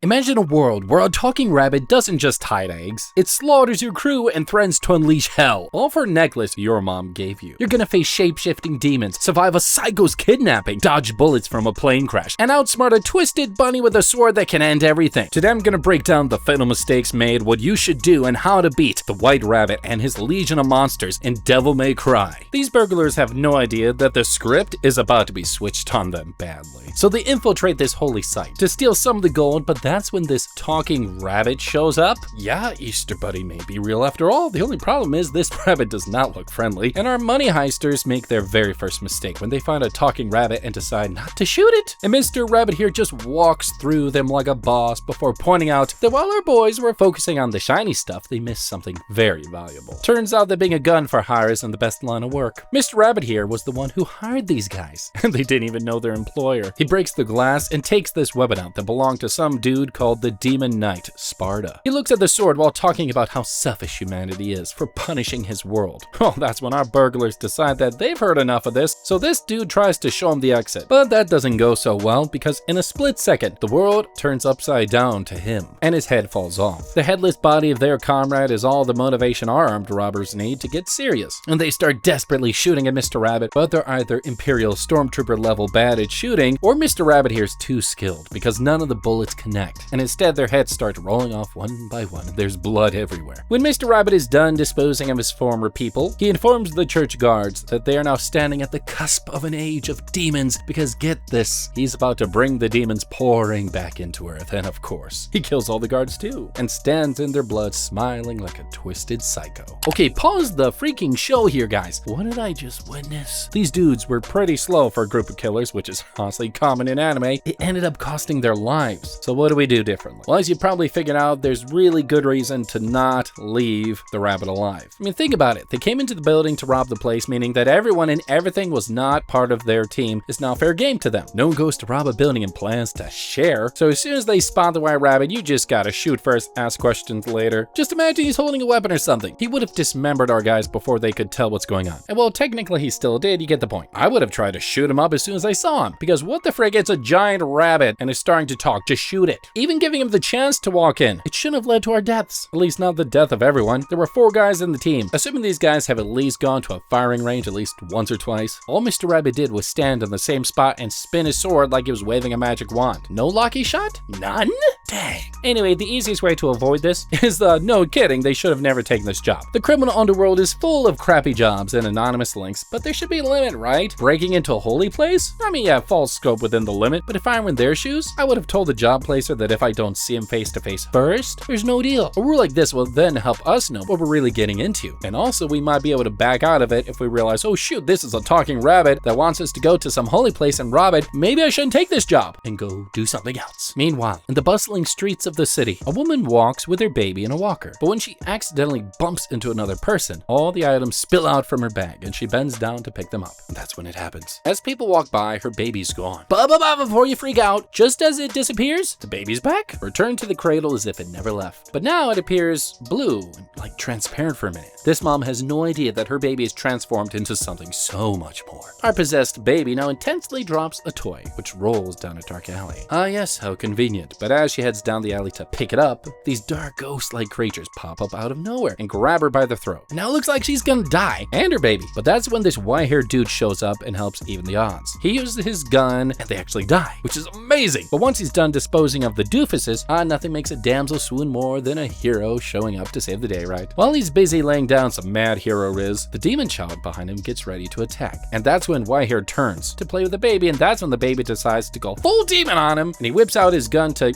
Imagine a world where a talking rabbit doesn't just hide eggs, it slaughters your crew and threatens to unleash hell, all for a necklace your mom gave you. You're gonna face shape-shifting demons, survive a psycho's kidnapping, dodge bullets from a plane crash, and outsmart a twisted bunny with a sword that can end everything. Today I'm gonna break down the fatal mistakes made, what you should do, and how to beat the White Rabbit and his legion of monsters in Devil May Cry. These burglars have no idea that the script is about to be switched on them badly. So they infiltrate this holy site to steal some of the gold, but that's when this talking rabbit shows up. Yeah, Easter Bunny may be real after all. The only problem is this rabbit does not look friendly, and our money heisters make their very first mistake when they find a talking rabbit and decide not to shoot it. And Mr. Rabbit here just walks through them like a boss before pointing out that while our boys were focusing on the shiny stuff, they missed something very valuable. Turns out that being a gun for hire isn't the best line of work. Mr. Rabbit here was the one who hired these guys, and they didn't even know their employer. He breaks the glass and takes this weapon out that belonged to some dude called the Demon Knight, Sparta. He looks at the sword while talking about how selfish humanity is for punishing his world. Well, that's when our burglars decide that they've heard enough of this, so this dude tries to show him the exit. But that doesn't go so well, because in a split second, the world turns upside down to him, and his head falls off. The headless body of their comrade is all the motivation our armed robbers need to get serious, and they start desperately shooting at Mr. Rabbit, but they're either Imperial Stormtrooper level bad at shooting, or Mr. Rabbit here's too skilled, because none of the bullets connect, and instead their heads start rolling off one by one. There's blood everywhere. When Mr. Rabbit is done disposing of his former people, he informs the church guards that they are now standing at the cusp of an age of demons, because get this, he's about to bring the demons pouring back into Earth, and of course, he kills all the guards too, and stands in their blood smiling like a twisted psycho. Okay, pause the freaking show here, guys. What did I just witness? These dudes were pretty slow for a group of killers, which is honestly common in anime. It ended up costing their lives. So what do we do differently? Well, as you probably figured out, there's really good reason to not leave the rabbit alive. I mean, think about it. They came into the building to rob the place, meaning that everyone and everything was not part of their team is now fair game to them. No one goes to rob a building and plans to share. So as soon as they spot the White Rabbit, you just gotta shoot first, ask questions later. Just imagine he's holding a weapon or something. He would have dismembered our guys before they could tell what's going on. And well, technically he still did, you get the point. I would have tried to shoot him up as soon as I saw him, because what the frick, it's a giant rabbit and is starting to talk. Just shoot it. Even giving him the chance to walk in, it shouldn't have led to our deaths. At least not the death of everyone. There were 4 guys in the team. Assuming these guys have at least gone to a firing range at least once or twice, all Mr. Rabbit did was stand in the same spot and spin his sword like he was waving a magic wand. No lucky shot? None? Dang. Anyway, the easiest way to avoid this is no kidding, they should have never taken this job. The criminal underworld is full of crappy jobs and anonymous links, but there should be a limit, right? Breaking into a holy place? I mean, yeah, false scope within the limit, but if I were in their shoes, I would have told the job placer that if I don't see him face to face first, there's no deal. A rule like this will then help us know what we're really getting into. And also, we might be able to back out of it if we realize, oh shoot, this is a talking rabbit that wants us to go to some holy place and rob it. Maybe I shouldn't take this job and go do something else. Meanwhile, in the bustling streets of the city, a woman walks with her baby in a walker. But when she accidentally bumps into another person, all the items spill out from her bag and she bends down to pick them up. And that's when it happens. As people walk by, her baby's gone. But before you freak out, just as it disappears, the baby's back, returned to the cradle as if it never left. But now it appears blue and like transparent for a minute. This mom has no idea that her baby is transformed into something so much more. Our possessed baby now intensely drops a toy, which rolls down a dark alley. Ah yes, how convenient. But as she heads down the alley to pick it up, these dark ghost-like creatures pop up out of nowhere and grab her by the throat. And now it looks like she's gonna die, and her baby. But that's when this white-haired dude shows up and helps even the odds. He uses his gun, and they actually die, which is amazing. But once he's done disposing of the doofuses, nothing makes a damsel swoon more than a hero showing up to save the day, right? While he's busy laying down some mad hero riz, the demon child behind him gets ready to attack. And that's when Whitehair turns to play with the baby, and that's when the baby decides to go full demon on him, and he whips out his gun to,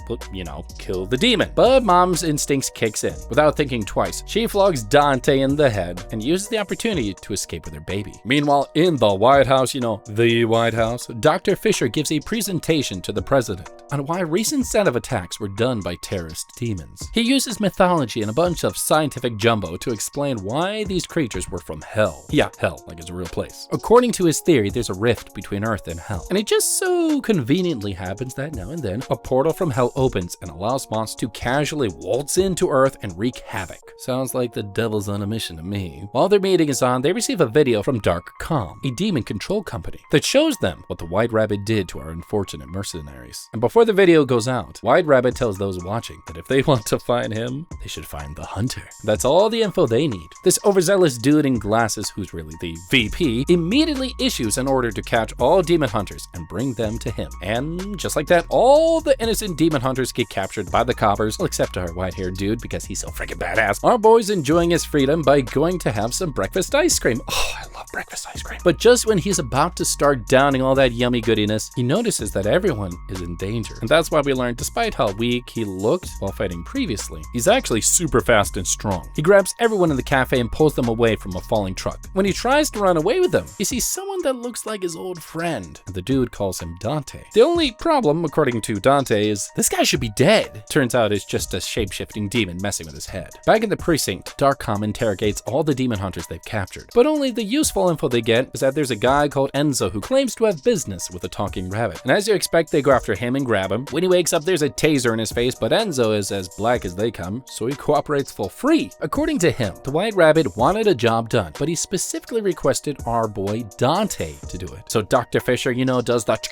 kill the demon. But mom's instincts kicks in. Without thinking twice, she flogs Dante in the head and uses the opportunity to escape with her baby. Meanwhile, in the White House, the White House, Dr. Fisher gives a presentation to the president on why recent set of attacks were done by terrorist demons. He uses mythology and a bunch of scientific jumbo to explain why these creatures were from hell. Yeah, hell, like it's a real place. According to his theory, there's a rift between Earth and hell, and it just so conveniently happens that now and then a portal from hell opens rabbits and allows monsters to casually waltz into Earth and wreak havoc. Sounds like the devil's on a mission to me. While their meeting is on, they receive a video from Dark Com, a demon control company, that shows them what the White Rabbit did to our unfortunate mercenaries. And before the video goes out, White Rabbit tells those watching that if they want to find him, they should find the hunter. That's all the info they need. This overzealous dude in glasses, who's really the VP, immediately issues an order to catch all demon hunters and bring them to him. And just like that, all the innocent demon hunters get captured by the coppers, well, except our white-haired dude because he's so freaking badass. Our boy's enjoying his freedom by going to have some breakfast ice cream. Oh, I love breakfast ice cream. But just when he's about to start downing all that yummy goodiness, he notices that everyone is in danger. And that's why we learned, despite how weak he looked while fighting previously, he's actually super fast and strong. He grabs everyone in the cafe and pulls them away from a falling truck. When he tries to run away with them, he sees someone that looks like his old friend. And the dude calls him Dante. The only problem, according to Dante, is this guy should be dead. Turns out it's just a shape-shifting demon messing with his head. Back in the precinct, Darkcom interrogates all the demon hunters they've captured. But only the useful info they get is that there's a guy called Enzo who claims to have business with a talking rabbit. And as you expect, they go after him and grab him. When he wakes up, there's a taser in his face, but Enzo is as black as they come, so he cooperates for free. According to him, the White Rabbit wanted a job done, but he specifically requested our boy Dante to do it. So Dr. Fisher, does that,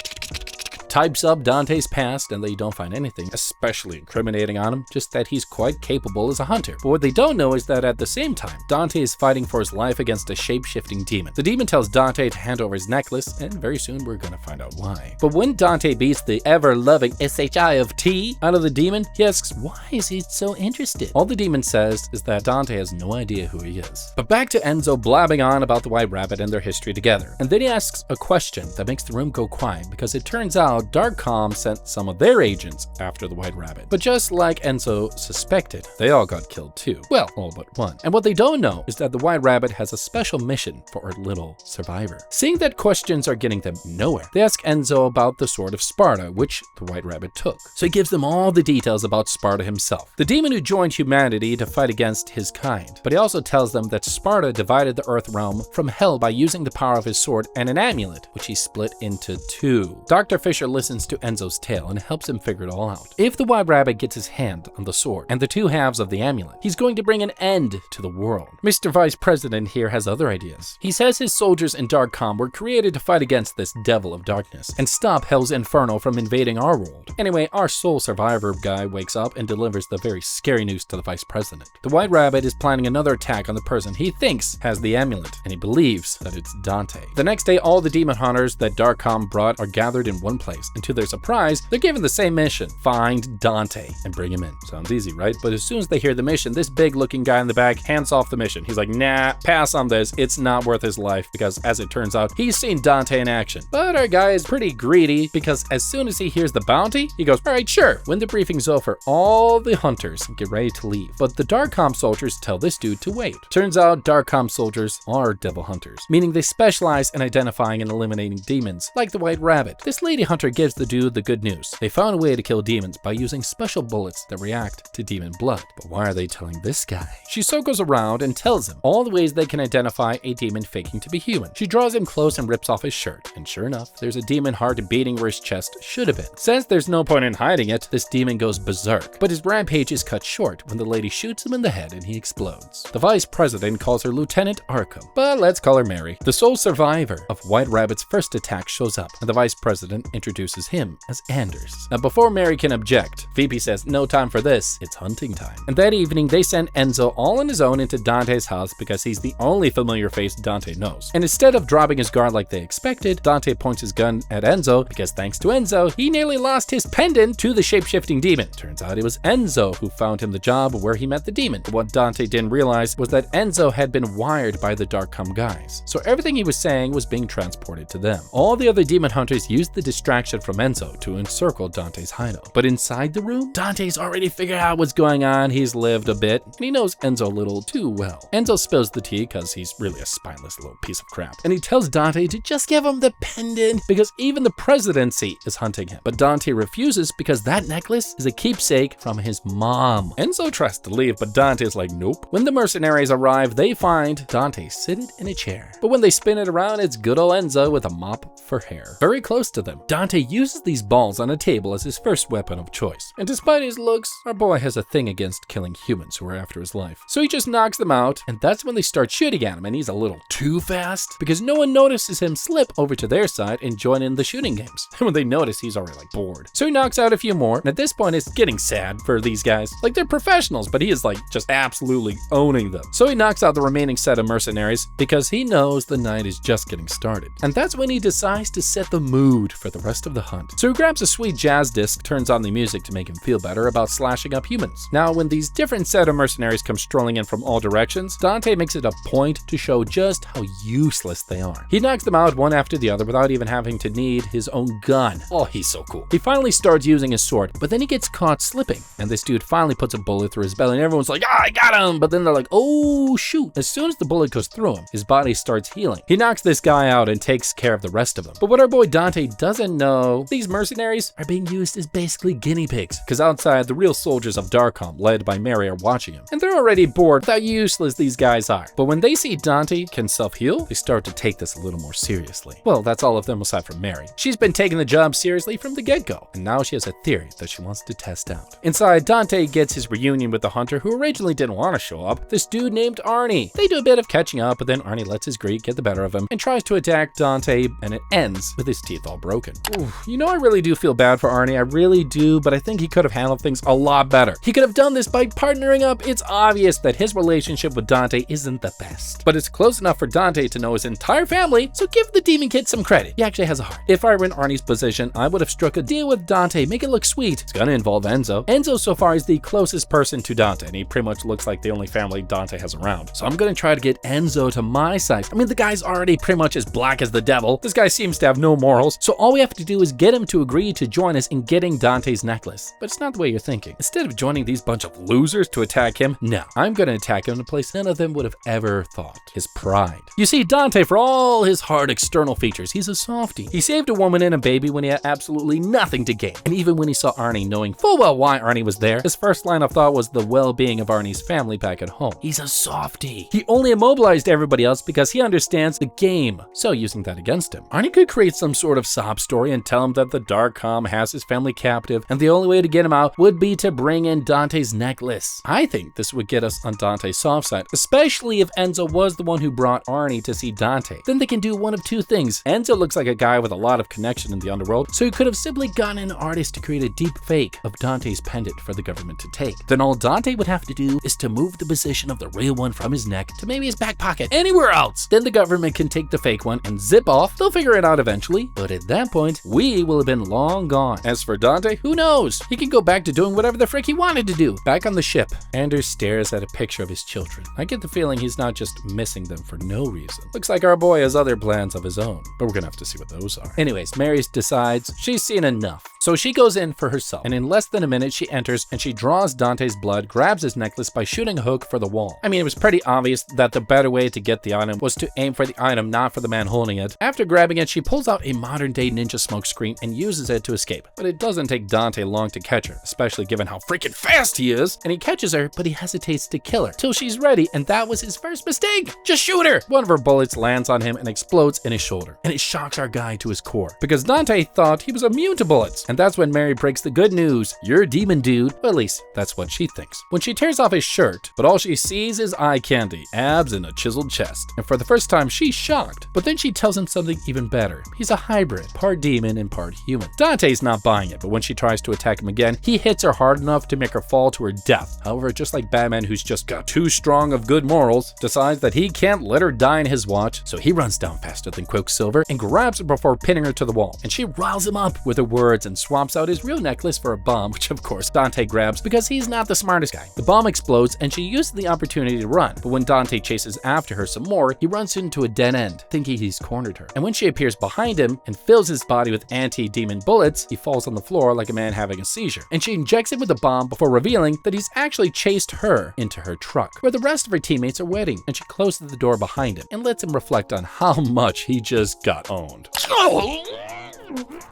types up Dante's past, and they don't find anything especially incriminating on him, just that he's quite capable as a hunter. But what they don't know is that at the same time, Dante is fighting for his life against a shape-shifting demon. The demon tells Dante to hand over his necklace, and very soon we're gonna find out why. But when Dante beats the ever-loving SHI of T out of the demon, he asks, why is he so interested? All the demon says is that Dante has no idea who he is. But back to Enzo blabbing on about the White Rabbit and their history together. And then he asks a question that makes the room go quiet, because it turns out Darkcom sent some of their agents after the White Rabbit. But just like Enzo suspected, they all got killed too. Well, all but one. And what they don't know is that the White Rabbit has a special mission for our little survivor. Seeing that questions are getting them nowhere, they ask Enzo about the Sword of Sparta, which the White Rabbit took. So he gives them all the details about Sparta himself, the demon who joined humanity to fight against his kind. But he also tells them that Sparta divided the Earth realm from hell by using the power of his sword and an amulet, which he split into two. Dr. Fisher listens to Enzo's tale and helps him figure it all out. If the White Rabbit gets his hand on the sword and the two halves of the amulet, he's going to bring an end to the world. Mr. Vice President here has other ideas. He says his soldiers in Darkcom were created to fight against this devil of darkness and stop Hell's Inferno from invading our world. Anyway, our sole survivor guy wakes up and delivers the very scary news to the Vice President. The White Rabbit is planning another attack on the person he thinks has the amulet, and he believes that it's Dante. The next day, all the demon hunters that Darkcom brought are gathered in one place, and to their surprise, they're given the same mission: find Dante and bring him in. Sounds easy, right? But as soon as they hear the mission, this big looking guy in the back hands off the mission. He's like, nah, pass on this. It's not worth his life, because as it turns out, he's seen Dante in action. But our guy is pretty greedy, because as soon as he hears the bounty, he goes, all right, sure. When the briefing's over, all the hunters get ready to leave. But the Darkcom soldiers tell this dude to wait. Turns out Darkcom soldiers are devil hunters, meaning they specialize in identifying and eliminating demons, like the White Rabbit. This lady hunter gives the dude the good news. They found a way to kill demons by using special bullets that react to demon blood. But why are they telling this guy? She so goes around and tells him all the ways they can identify a demon faking to be human. She draws him close and rips off his shirt. And sure enough, there's a demon heart beating where his chest should have been. Since there's no point in hiding it, this demon goes berserk. But his rampage is cut short when the lady shoots him in the head and he explodes. The Vice President calls her Lieutenant Arkham, but let's call her Mary. The sole survivor of White Rabbit's first attack shows up, and the Vice President introduces him as Anders. Now before Mary can object, VP says, no time for this, it's hunting time. And that evening, they send Enzo all on his own into Dante's house because he's the only familiar face Dante knows. And instead of dropping his guard like they expected, Dante points his gun at Enzo because thanks to Enzo, he nearly lost his pendant to the shape-shifting demon. Turns out it was Enzo who found him the job where he met the demon. But what Dante didn't realize was that Enzo had been wired by the Darkcom guys, so everything he was saying was being transported to them. All the other demon hunters used the distraction from Enzo to encircle Dante's hideout. But inside the room, Dante's already figured out what's going on. He's lived a bit, and he knows Enzo a little too well. Enzo spills the tea because he's really a spineless little piece of crap, and he tells Dante to just give him the pendant because even the presidency is hunting him. But Dante refuses because that necklace is a keepsake from his mom. Enzo tries to leave, but Dante's like, nope. When the mercenaries arrive, they find Dante seated in a chair. But when they spin it around, it's good old Enzo with a mop for hair. Very close to them, Dante Dante uses these balls on a table as his first weapon of choice. And despite his looks, our boy has a thing against killing humans who are after his life. So he just knocks them out, and that's when they start shooting at him, and he's a little too fast because no one notices him slip over to their side and join in the shooting games. And when they notice, he's already bored. So he knocks out a few more, and at this point it's getting sad for these guys. Like, they're professionals, but he is just absolutely owning them. So he knocks out the remaining set of mercenaries because he knows the night is just getting started. And that's when he decides to set the mood for the rest of the hunt. So he grabs a sweet jazz disc, turns on the music to make him feel better about slashing up humans. Now, when these different set of mercenaries come strolling in from all directions, Dante makes it a point to show just how useless they are. He knocks them out one after the other without even having to need his own gun. Oh, he's so cool. He finally starts using his sword, but then he gets caught slipping, and this dude finally puts a bullet through his belly, and everyone's like, I got him! But then they're like, oh shoot. As soon as the bullet goes through him, his body starts healing. He knocks this guy out and takes care of the rest of them. But what our boy Dante doesn't know, these mercenaries are being used as basically guinea pigs, because outside, the real soldiers of Darkholm, led by Mary, are watching him. And they're already bored with how useless these guys are. But when they see Dante can self-heal, they start to take this a little more seriously. Well, that's all of them aside from Mary. She's been taking the job seriously from the get-go, and now she has a theory that she wants to test out. Inside, Dante gets his reunion with the hunter who originally didn't want to show up, this dude named Arnie. They do a bit of catching up, but then Arnie lets his greed get the better of him and tries to attack Dante, and it ends with his teeth all broken. Ooh, you know, I really do feel bad for Arnie, I really do, but I think he could have handled things a lot better. He could have done this by partnering up. It's obvious that his relationship with Dante isn't the best, but it's close enough for Dante to know his entire family, so give the demon kid some credit. He actually has a heart. If I were in Arnie's position, I would have struck a deal with Dante, make it look sweet. It's gonna involve Enzo. Enzo so far is the closest person to Dante, and he pretty much looks like the only family Dante has around. So I'm gonna try to get Enzo to my side. I mean, the guy's already pretty much as black as the devil. This guy seems to have no morals, so all we have to do is get him to agree to join us in getting Dante's necklace. But it's not the way you're thinking. Instead of joining these bunch of losers to attack him, no, I'm gonna attack him in a place none of them would have ever thought. His pride. You see, Dante, for all his hard external features, he's a softie. He saved a woman and a baby when he had absolutely nothing to gain. And even when he saw Arnie, knowing full well why Arnie was there, his first line of thought was the well-being of Arnie's family back at home. He's a softie. He only immobilized everybody else because he understands the game. So using that against him, Arnie could create some sort of sob story and tell him that the Darkholm has his family captive, and the only way to get him out would be to bring in Dante's necklace. I think this would get us on Dante's soft side, especially if Enzo was the one who brought Arnie to see Dante. Then they can do one of two things. Enzo looks like a guy with a lot of connection in the underworld, so he could have simply gotten an artist to create a deep fake of Dante's pendant for the government to take. Then all Dante would have to do is to move the position of the real one from his neck to maybe his back pocket, anywhere else. Then the government can take the fake one and zip off. They'll figure it out eventually, but at that point, we will have been long gone. As for Dante, who knows? He can go back to doing whatever the frick he wanted to do. Back on the ship, Anders stares at a picture of his children. I get the feeling he's not just missing them for no reason. Looks like our boy has other plans of his own, but we're gonna have to see what those are. Anyways, Mary decides she's seen enough. So she goes in for herself, and in less than a minute she enters and she draws Dante's blood, grabs his necklace by shooting a hook for the wall. I mean, it was pretty obvious that the better way to get the item was to aim for the item, not for the man holding it. After grabbing it, she pulls out a modern-day ninja smokescreen and uses it to escape. But it doesn't take Dante long to catch her, especially given how freaking fast he is. And he catches her, but he hesitates to kill her till she's ready, and that was his first mistake. Just shoot her! One of her bullets lands on him and explodes in his shoulder. And it shocks our guy to his core, because Dante thought he was immune to bullets. And that's when Mary breaks the good news. You're a demon, dude. Well, at least that's what she thinks. When she tears off his shirt, but all she sees is eye candy, abs, and a chiseled chest. And for the first time, she's shocked. But then she tells him something even better. He's a hybrid, part demon and part human. Dante's not buying it, but when she tries to attack him again, he hits her hard enough to make her fall to her death. However, just like Batman, who's just got too strong of good morals, decides that he can't let her die in his watch, so he runs down faster than Quicksilver and grabs her before pinning her to the wall. And she riles him up with her words and swaps out his real necklace for a bomb, which of course Dante grabs because he's not the smartest guy. The bomb explodes and she uses the opportunity to run, but when Dante chases after her some more, he runs into a dead end, thinking he's cornered her. And when she appears behind him and fills his body with anti-demon bullets, he falls on the floor like a man having a seizure. And she injects him with a bomb before revealing that he's actually chased her into her truck, where the rest of her teammates are waiting, and she closes the door behind him and lets him reflect on how much he just got owned.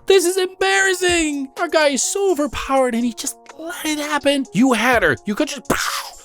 This is embarrassing! Our guy is so overpowered and he just let it happen. You had her. You could just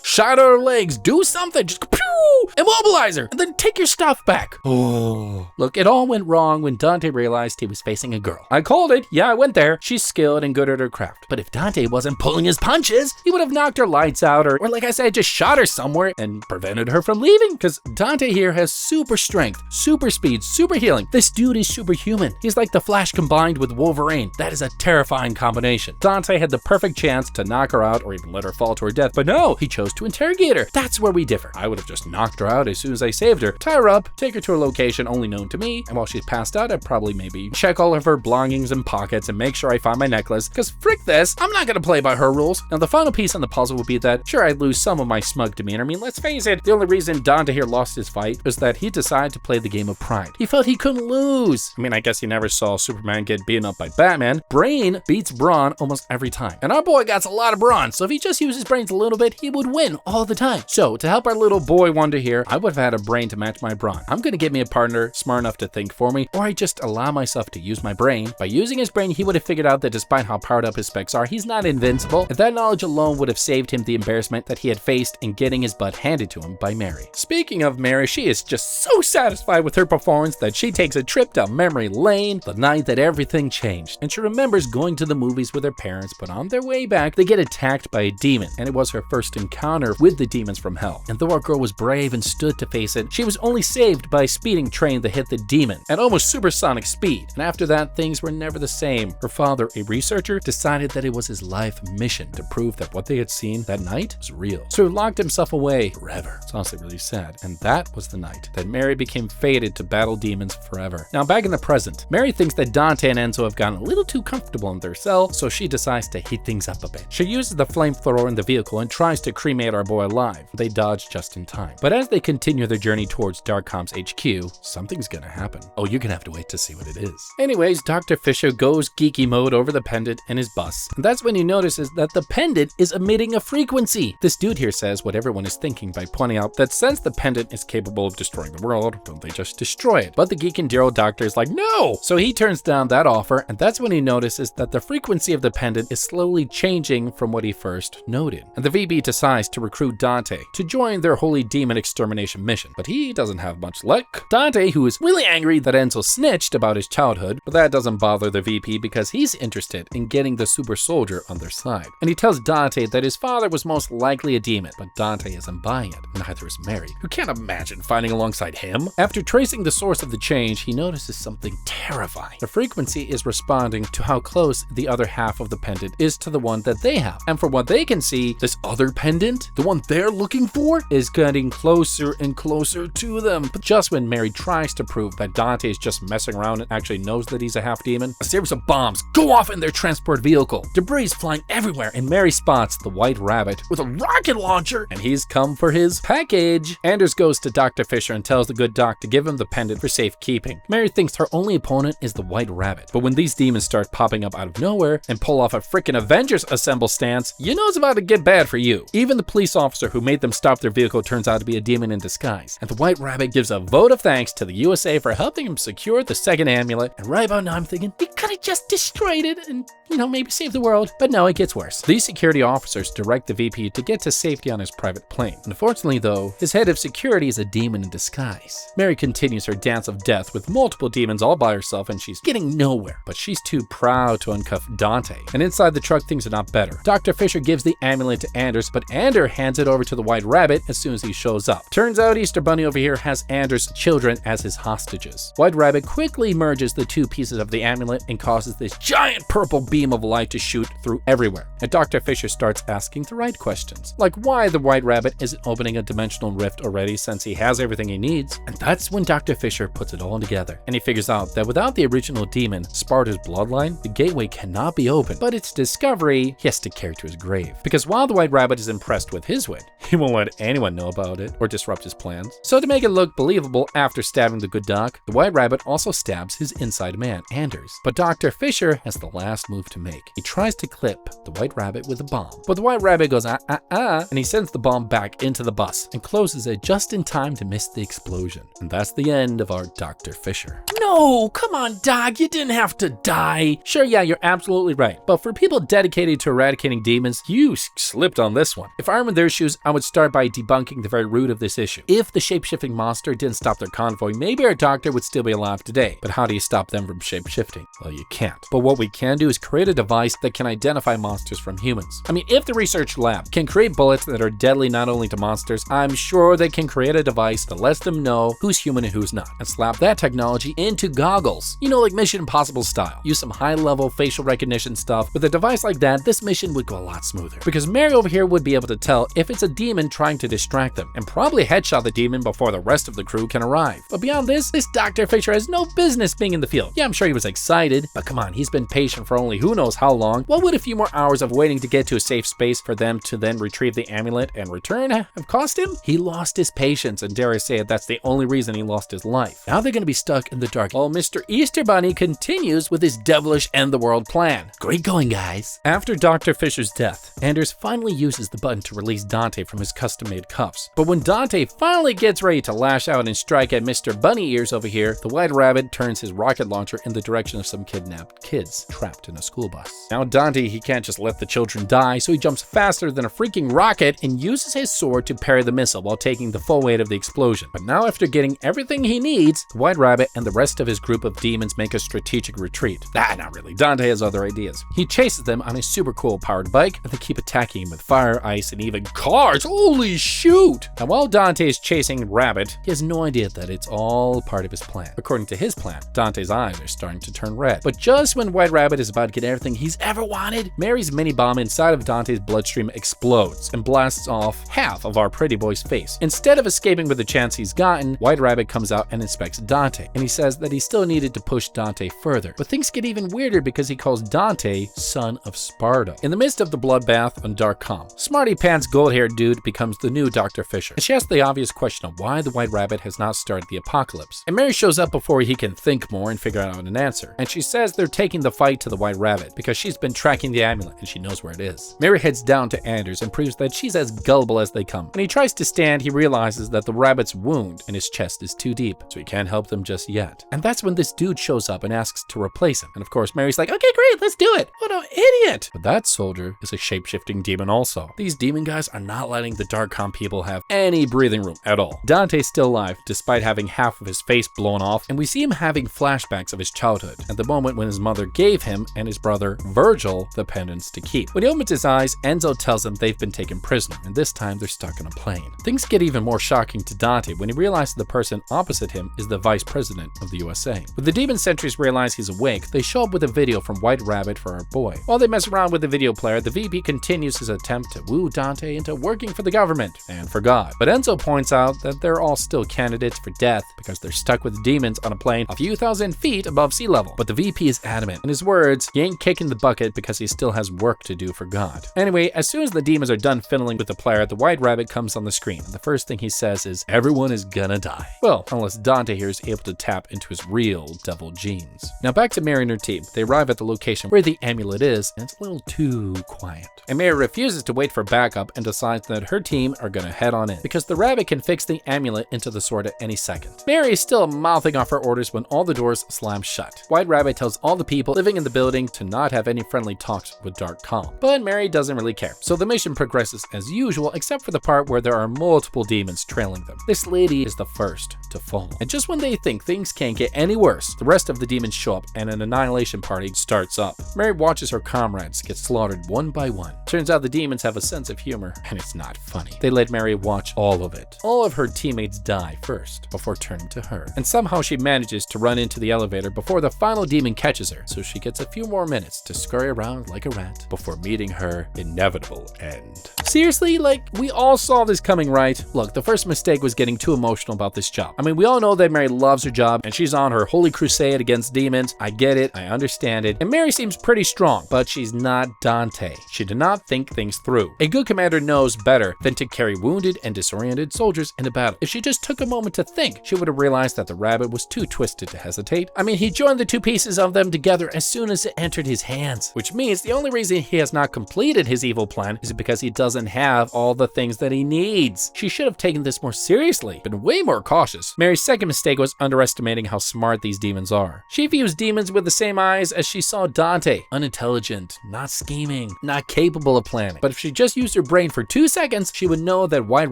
shot her legs. Do something. Just Pew! Immobilize her, and then take your stuff back. Oh. Look, it all went wrong when Dante realized he was facing a girl. I called it. Yeah, I went there. She's skilled and good at her craft. But if Dante wasn't pulling his punches, he would have knocked her lights out or like I said, just shot her somewhere and prevented her from leaving. Because Dante here has super strength, super speed, super healing. This dude is superhuman. He's like the Flash combined with Wolverine. That is a terrifying combination. Dante had the perfect chance to knock her out or even let her fall to her death, but no, he chose to interrogate her. That's where we differ. I would have just knocked her out as soon as I saved her, tie her up, take her to a location only known to me, and while she's passed out, I'd probably maybe check all of her belongings and pockets and make sure I find my necklace, because frick this, I'm not gonna play by her rules. Now the final piece on the puzzle would be that, sure, I'd lose some of my smug demeanor. I mean, let's face it, the only reason Dante here lost his fight was that he decided to play the game of pride. He felt he couldn't lose. I mean, I guess he never saw Superman get beaten up by Batman. Brain beats brawn almost every time. And our boy got a lot of brawn, so if he just used his brains a little bit, he would win all the time. So to help our little boy wonder here, I would have had a brain to match my brawn. I'm gonna get me a partner smart enough to think for me, or I just allow myself to use my brain. By using his brain, he would have figured out that despite how powered up his specs are, he's not invincible. And that knowledge alone would have saved him the embarrassment that he had faced in getting his butt handed to him by Mary. Speaking of Mary, she is just so satisfied with her performance that she takes a trip down memory lane the night that everything changed. And she remembers going to the movies with her parents, but on their way back, they get attacked by a demon. And it was her first encounter with the demons from hell. And though our girl was brave and stood to face it, she was only saved by a speeding train that hit the demon at almost supersonic speed. And after that, things were never the same. Her father, a researcher, decided that it was his life mission to prove that what they had seen that night was real. So he locked himself away forever. It's honestly really sad. And that was the night that Mary became fated to battle demons forever. Now back in the present, Mary thinks that Dante and Enzo have gotten a little too comfortable in their cell, so she decides to heat things up a bit. She uses the flamethrower in the vehicle and tries to cremate our boy alive. They dodge just in time. But as they continue their journey towards Darkcom's HQ, something's gonna happen. Oh, you're gonna have to wait to see what it is. Anyways, Dr. Fisher goes geeky mode over the pendant in his bus, and that's when he notices that the pendant is emitting a frequency. This dude here says what everyone is thinking by pointing out that since the pendant is capable of destroying the world, don't they just destroy it? But the geek and Daryl doctor is like, no! So he turns down that offer, and that's when he notices that the frequency of the pendant is slowly changing from what he first noted. And the VB decides to recruit Dante to join their holy demon extermination mission, but he doesn't have much luck. Dante, who is really angry that Enzo snitched about his childhood, but that doesn't bother the VP because he's interested in getting the super soldier on their side. And he tells Dante that his father was most likely a demon, but Dante isn't buying it, and neither is Mary, who can't imagine fighting alongside him. After tracing the source of the change, he notices something terrifying. The frequency is responding to how close the other half of the pendant is to the one that they have. And from what they can see, this other pendant, the one they're looking for, is getting closer and closer to them. But just when Mary tries to prove that Dante is just messing around and actually knows that he's a half demon, a series of bombs go off in their transport vehicle. Debris is flying everywhere, and Mary spots the White Rabbit with a rocket launcher, and he's come for his package. Anders goes to Dr. Fisher and tells the good doc to give him the pendant for safekeeping. Mary thinks her only opponent is the White Rabbit, but when these demons start popping up out of nowhere and pull off a freaking Avengers Assemble stance, you know it's about to get bad for you. Even the police officer who made them stop their vehicle turns out to be a demon in disguise, and the White Rabbit gives a vote of thanks to the USA for helping him secure the second amulet. And right about now I'm thinking, we could have just destroyed it and, maybe save the world. But no, it gets worse. These security officers direct the VP to get to safety on his private plane. Unfortunately though, his head of security is a demon in disguise. Mary continues her dance of death with multiple demons all by herself, and she's getting nowhere. But she's too proud to uncuff Dante. And inside the truck, things are not better. Dr. Fisher gives the amulet to Anders, but Anders hands it over to the White Rabbit as soon as he shows up. Turns out Easter Bunny over here has Anders' children as his hostages. White Rabbit quickly merges the two pieces of the amulet and causes this giant purple beam of light to shoot through everywhere. And Dr. Fisher starts asking the right questions, like why the White Rabbit isn't opening a dimensional rift already since he has everything he needs. And that's when Dr. Fisher puts it all together, and he figures out that without the original demon, Sparta's bloodline, the gateway cannot be opened. But its discovery he has to carry to his grave. Because while the White Rabbit is impressed with his win, he won't let anyone know about it or disrupt his plans. So to make it look believable, after stabbing the good doc, the White Rabbit also stabs his inside man, Anders. But Dr. Fisher has the last move to make. He tries to clip the White Rabbit with a bomb, but the White Rabbit goes and he sends the bomb back into the bus and closes it just in time to miss the explosion. And that's the end of our Dr. Fisher. No, come on, Doc, you didn't have to die. Sure, yeah, you're absolutely right. But for people dedicated to eradicating demons, you slipped on this one. If I were in their shoes, I would start by debunking the very root of this issue. If the shapeshifting monster didn't stop their convoy, maybe our doctor would still be alive today. But how do you stop them from shapeshifting? Well, you can't. But what we can do is create a device that can identify monsters from humans. I mean, if the research lab can create bullets that are deadly not only to monsters, I'm sure they can create a device that lets them know who's human and who's not, and slap that technology into goggles. You know, like Mission Impossible style. Use some high-level facial recognition stuff. With a device like that, this mission would go a lot smoother. Because Mary over here would be able to tell if it's a demon trying to distract them, and probably headshot the demon before the rest of the crew can arrive. But beyond this Dr. Fisher has no business being in the field. Yeah, I'm sure he was excited, but come on, he's been patient for only who knows how long. What would a few more hours of waiting to get to a safe space for them to then retrieve the amulet and return have cost him? He lost his patience, and dare I say it, that's the only reason he lost his life. Now they're gonna be stuck in the dark while Mr. Easter Bunny continues with his devilish end the world plan. Great going, guys. After Dr. Fisher's death, Anders finally uses the button to release Dante from his custom-made cuffs. But when Dante finally gets ready to lash out and strike at Mr. Bunny Ears over here, the White Rabbit turns his rocket launcher in the direction of some kidnapped kids trapped in a school bus. Now Dante, he can't just let the children die, so he jumps faster than a freaking rocket and uses his sword to parry the missile while taking the full weight of the explosion. But now after getting everything he needs, the White Rabbit and the rest of his group of demons make a strategic retreat. Not really. Dante has other ideas. He chases them on a super cool powered bike, and they keep attacking him with fire, ice, and even cars. Holy shoot! Now while Dante is chasing Rabbit, he has no idea that it's all part of his plan. According to his plan, Dante's eyes are starting to turn red. But just when White Rabbit is about to get everything he's ever wanted, Mary's mini bomb inside of Dante's bloodstream explodes and blasts off half of our pretty boy's face. Instead of escaping with the chance he's gotten, White Rabbit comes out and inspects Dante, and he says that he still needed to push Dante further. But things get even weirder because he calls Dante son of Sparta. In the midst of the bloodbath on Dark Calm, Smarty Pants gold-haired dude becomes the new Dr. Fisher. And she asks the obvious question of why the White Rabbit has not started the apocalypse. And Mary shows up before he can think more and figure out an answer. And she says they're taking the fight to the White Rabbit because she's been tracking the amulet and she knows where it is. Mary heads down to Anders and proves that she's as gullible as they come. When he tries to stand, he realizes that the rabbit's wound in his chest is too deep, so he can't help them just yet. And that's when this dude shows up and asks to replace him. And of course, Mary's like, okay, great, let's do it. What an idiot! But that soldier is a shape-shifting demon also. These demon guys are not letting the Dark Calm people have any breathing room at all. Dante's still alive, despite having half of his face blown off, and we see him having flashbacks of his childhood, at the moment when his mother gave him and his brother, Virgil, the pendants to keep. When he opens his eyes, Enzo tells him they've been taken prisoner, and this time they're stuck on a plane. Things get even more shocking to Dante when he realizes the person opposite him is the vice president of the USA. When the demon sentries realize he's awake, they show up with a video from White Rabbit for our boy. While they mess around with the video player, the VP continues his attempt to woo Dante into working for the government and for God. But Enzo points out that they're all still candidates for death because they're stuck with demons on a plane a few thousand feet above sea level. But the VP is adamant. In his words, he ain't kicking the bucket because he still has work to do for God. Anyway, as soon as the demons are done fiddling with the player, the White Rabbit comes on the screen. And the first thing he says is, everyone is gonna die. Well, unless Dante here is able to tap into his real devil genes. Now back to Mary and her team. They arrive at the location where the amulet is, and it's a little too quiet. And Mary refuses to wait for backup and decides that her team are gonna head on in, because the rabbit can fix the amulet into the sword at any second. Mary is still mouthing off her orders when all the doors slam shut. White Rabbit tells all the people living in the building to not have any friendly talks with Dark Calm. But Mary doesn't really care, so the mission progresses as usual except for the part where there are multiple demons trailing them. This lady is the first to fall. And just when they think things can't get any worse, the rest of the demons show up and an annihilation party starts up. Mary watches her comrades get slaughtered one by one. Turns out the demons have a sense of humor, and it's not funny. They let Mary watch all of it. All of her teammates die first, before turning to her. And somehow she manages to run into the elevator before the final demon catches her, so she gets a few more minutes to scurry around like a rat before meeting her inevitable end. Seriously, like, we all saw this coming, right? Look, the first mistake was getting too emotional about this job. I mean, we all know that Mary loves her job, and she's on her holy crusade against demons. I get it, I understand it. And Mary seems pretty strong, but she's not Dante. She did not think things through. A good commander knows better than to carry wounded and disoriented soldiers into battle. If she just took a moment to think, she would have realized that the rabbit was too twisted to hesitate. I mean, he joined the two pieces of them together as soon as it entered his hands, which means the only reason he has not completed his evil plan is because he doesn't have all the things that he needs. She should have taken this more seriously, been way more cautious. Mary's second mistake was underestimating how smart these demons are. She views demons with the same eyes as she saw Dante. Unintelligent, not scheming, not capable of planning. But if she just used her brain for 2 seconds, seconds, she would know that White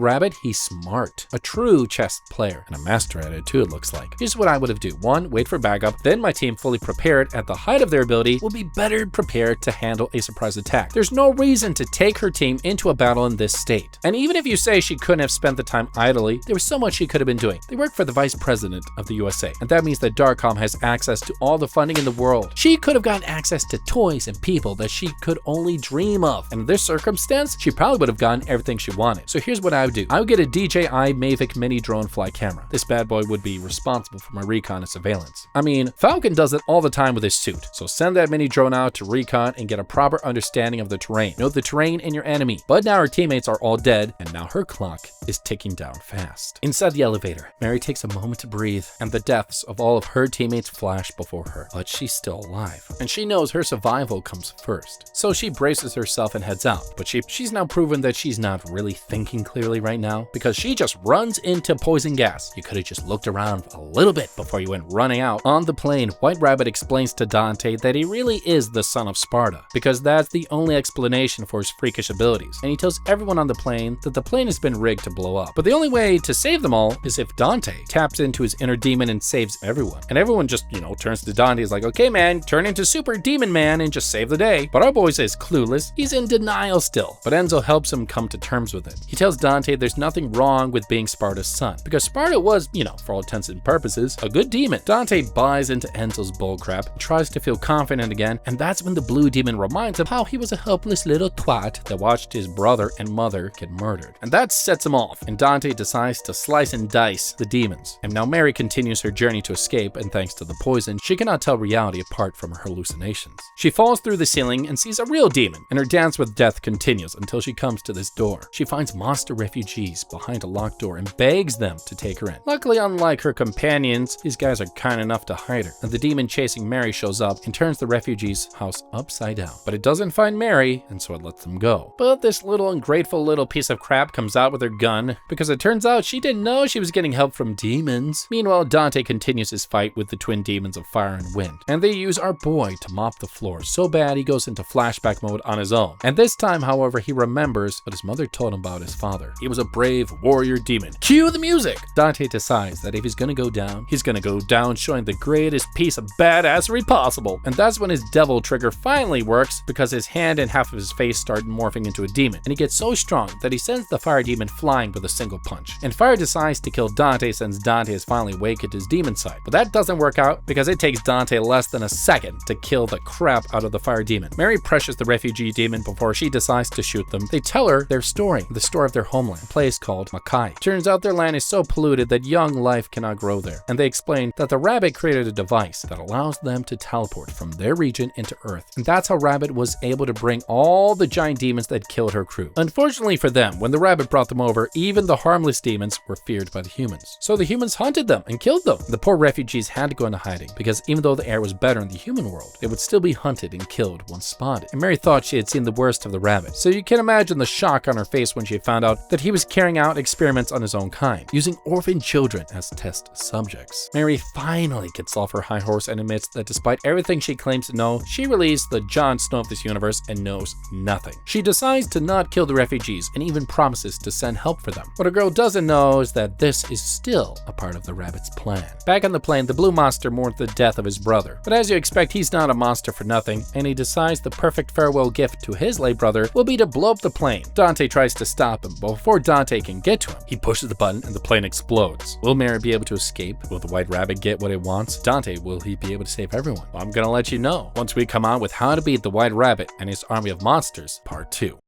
Rabbit, he's smart, a true chess player, and a master at it too, it looks like. Here's what I would have do. 1, wait for backup, then my team fully prepared at the height of their ability will be better prepared to handle a surprise attack. There's no reason to take her team into a battle in this state. And even if you say she couldn't have spent the time idly, there was so much she could have been doing. They work for the Vice President of the USA, and that means that Darkcom has access to all the funding in the world. She could have gotten access to toys and people that she could only dream of. And in this circumstance, she probably would have gotten everything she wanted. So here's what I would do. I would get a DJI Mavic mini drone fly camera. This bad boy would be responsible for my recon and surveillance. I mean, Falcon does it all the time with his suit. So send that mini drone out to recon and get a proper understanding of the terrain. Know the terrain and your enemy. But now her teammates are all dead, and now her clock is ticking down fast. Inside the elevator, Mary takes a moment to breathe, and the deaths of all of her teammates flash before her. But she's still alive, and she knows her survival comes first. So she braces herself and heads out. But she's now proven that she's not really thinking clearly right now, because she just runs into poison gas. You could have just looked around a little bit before you went running out. On the plane, White Rabbit explains to Dante that he really is the son of Sparta, because that's the only explanation for his freakish abilities. And he tells everyone on the plane that the plane has been rigged to blow up. But the only way to save them all is if Dante taps into his inner demon and saves everyone. And everyone just, turns to Dante, is like, okay man, turn into Super Demon Man and just save the day. But our boy says clueless, he's in denial still. But Enzo helps him come to terms with it. He tells Dante there's nothing wrong with being Sparta's son, because Sparta was, for all intents and purposes, a good demon. Dante buys into Enzo's bullcrap and tries to feel confident again, and that's when the blue demon reminds him how he was a helpless little twat that watched his brother and mother get murdered. And that sets him off, and Dante decides to slice and dice the demons. And now Mary continues her journey to escape, and thanks to the poison, she cannot tell reality apart from her hallucinations. She falls through the ceiling and sees a real demon, and her dance with death continues until she comes to this door. She finds monster refugees behind a locked door and begs them to take her in. Luckily, unlike her companions, these guys are kind enough to hide her, and the demon chasing Mary shows up and turns the refugees' house upside down. But it doesn't find Mary, and so it lets them go. But this little ungrateful little piece of crap comes out with her gun, because it turns out she didn't know she was getting help from demons. Meanwhile, Dante continues his fight with the twin demons of fire and wind, and they use our boy to mop the floor so bad he goes into flashback mode on his own. And this time, however, he remembers what his mother told him about his father. He was a brave warrior demon. Cue the music! Dante decides that if he's gonna go down, he's gonna go down showing the greatest piece of badassery possible. And that's when his devil trigger finally works, because his hand and half of his face start morphing into a demon. And he gets so strong that he sends the fire demon flying with a single punch. And fire decides to kill Dante since Dante has finally awakened his demon side. But that doesn't work out, because it takes Dante less than a second to kill the crap out of the fire demon. Mary pressures the refugee demon before she decides to shoot them. They tell her their story, the story of their homeland, a place called Makai. Turns out their land is so polluted that young life cannot grow there. And they explain that the rabbit created a device that allows them to teleport from their region into Earth. And that's how Rabbit was able to bring all the giant demons that killed her crew. Unfortunately for them, when the rabbit brought them over, even the harmless demons were feared by the humans. So the humans hunted them and killed them. The poor refugees had to go into hiding, because even though the air was better in the human world, they would still be hunted and killed once spotted. And Mary thought she had seen the worst of the rabbit. So you can imagine the shock on her face when she found out that he was carrying out experiments on his own kind, using orphan children as test subjects. Mary finally gets off her high horse and admits that despite everything she claims to know, she really is the Jon Snow of this universe and knows nothing. She decides to not kill the refugees and even promises to send help for them. What a girl doesn't know is that this is still a part of the rabbit's plan. Back on the plane, the blue monster mourns the death of his brother. But as you expect, he's not a monster for nothing, and he decides the perfect farewell gift to his late brother will be to blow up the plane. Dante tries to stop him, but before Dante can get to him, he pushes the button and the plane explodes. Will Mary be able to escape? Will the White Rabbit get what it wants? Dante, will he be able to save everyone? Well, I'm gonna let you know once we come out with How to Beat the White Rabbit and His Army of Monsters, Part 2.